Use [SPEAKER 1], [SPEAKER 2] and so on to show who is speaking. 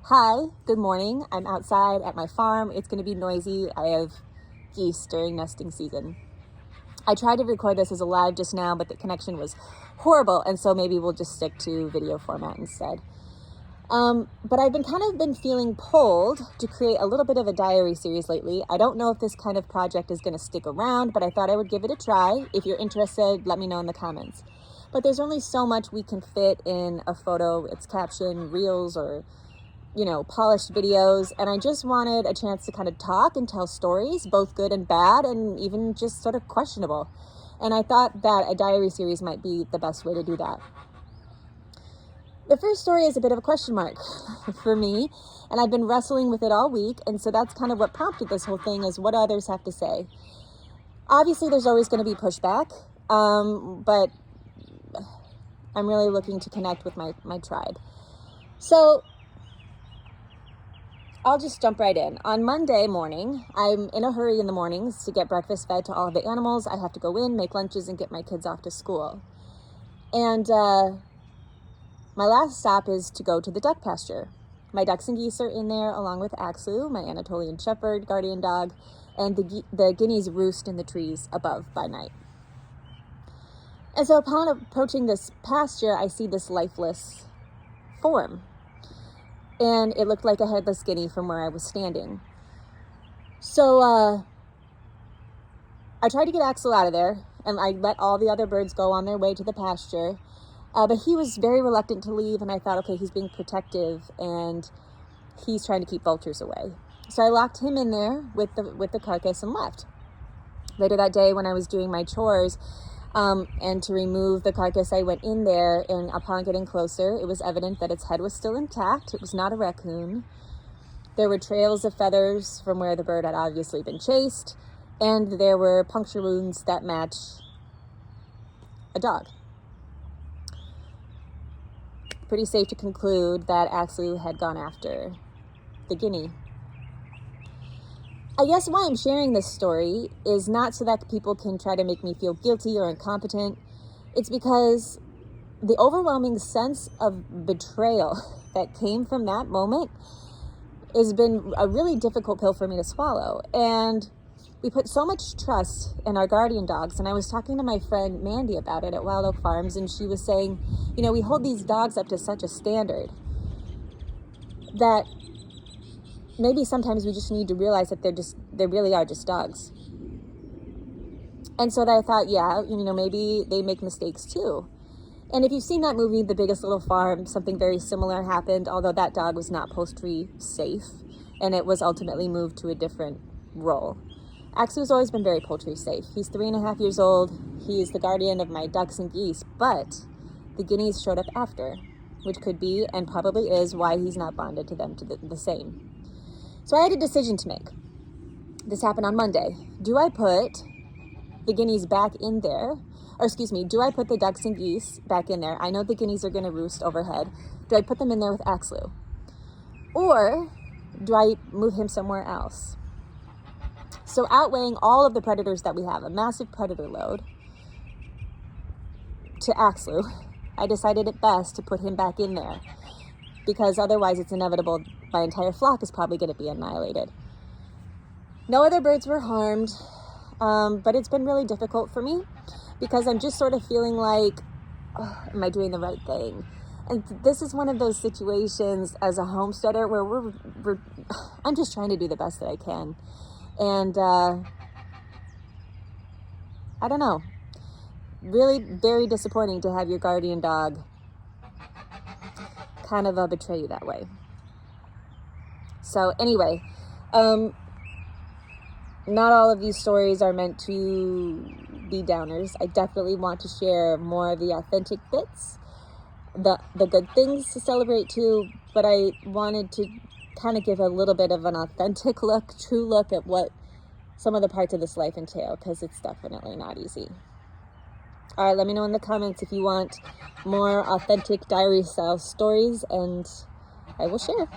[SPEAKER 1] Hi, good morning. I'm outside at my farm. It's going to be noisy. I have geese during nesting season. I tried to record this as a live just now, but the connection was horrible, and so maybe we'll just stick to video format instead. But I've been feeling pulled to create a little bit of a diary series lately. I don't know if this kind of project is going to stick around, but I thought I would give it a try. If you're interested, let me know in the comments. But there's only so much we can fit in a photo. It's caption, reels, or polished videos, and I just wanted a chance to kind of talk and tell stories, both good and bad, and even just sort of questionable. And I thought that a diary series might be the best way to do that. The first story is a bit of a question mark for me, and I've been wrestling with it all week, and so that's kind of what prompted this whole thing, is what others have to say. Obviously, there's always going to be pushback, but I'm really looking to connect with my tribe. So I'll just jump right in. On Monday morning, I'm in a hurry in the mornings to get breakfast fed to all of the animals. I have to go in, make lunches, and get my kids off to school. And my last stop is to go to the duck pasture. My ducks and geese are in there, along with Axe Root, my Anatolian shepherd, guardian dog, and the guineas roost in the trees above by night. And so upon approaching this pasture, I see this lifeless form. And it looked like a headless guinea from where I was standing. So I tried to get Axel out of there, and I let all the other birds go on their way to the pasture. But he was very reluctant to leave, and I thought, okay, he's being protective, and he's trying to keep vultures away. So I locked him in there with the carcass and left. Later that day, when I was doing my chores, and to remove the carcass, I went in there, and upon getting closer, it was evident that its head was still intact. It was not a raccoon. There were trails of feathers from where the bird had obviously been chased, and there were puncture wounds that match a dog. Pretty safe to conclude that Axel had gone after the guinea. I guess why I'm sharing this story is not so that people can try to make me feel guilty or incompetent. It's because the overwhelming sense of betrayal that came from that moment has been a really difficult pill for me to swallow. And we put so much trust in our guardian dogs. And I was talking to my friend Mandy about it at Wild Oak Farms, and she was saying, we hold these dogs up to such a standard that maybe sometimes we just need to realize that they really are just dogs. And so that I thought, maybe they make mistakes too. And if you've seen that movie, The Biggest Little Farm, something very similar happened, although that dog was not poultry safe, and it was ultimately moved to a different role. Axel's always been very poultry safe. He's 3.5 years old. He is the guardian of my ducks and geese, but the guineas showed up after, which could be, and probably is, why he's not bonded to them to the same. So I had a decision to make. This happened on Monday. Do I put the guineas back in there? Do I put the ducks and geese back in there? I know the guineas are going to roost overhead. Do I put them in there with Axel? Or do I move him somewhere else? So outweighing all of the predators that we have, a massive predator load, to Axel, I decided it best to put him back in there, because otherwise it's inevitable my entire flock is probably going to be annihilated. No other birds were harmed, but it's been really difficult for me because I'm just sort of feeling like, am I doing the right thing? And this is one of those situations as a homesteader where I'm just trying to do the best that I can. And I don't know, really very disappointing to have your guardian dog kind of betray you that way. So anyway, not all of these stories are meant to be downers. I definitely want to share more of the authentic bits, the good things to celebrate too, but I wanted to kind of give a little bit of an authentic look, true look at what some of the parts of this life entail, because it's definitely not easy. All right, let me know in the comments if you want more authentic diary style stories, and I will share.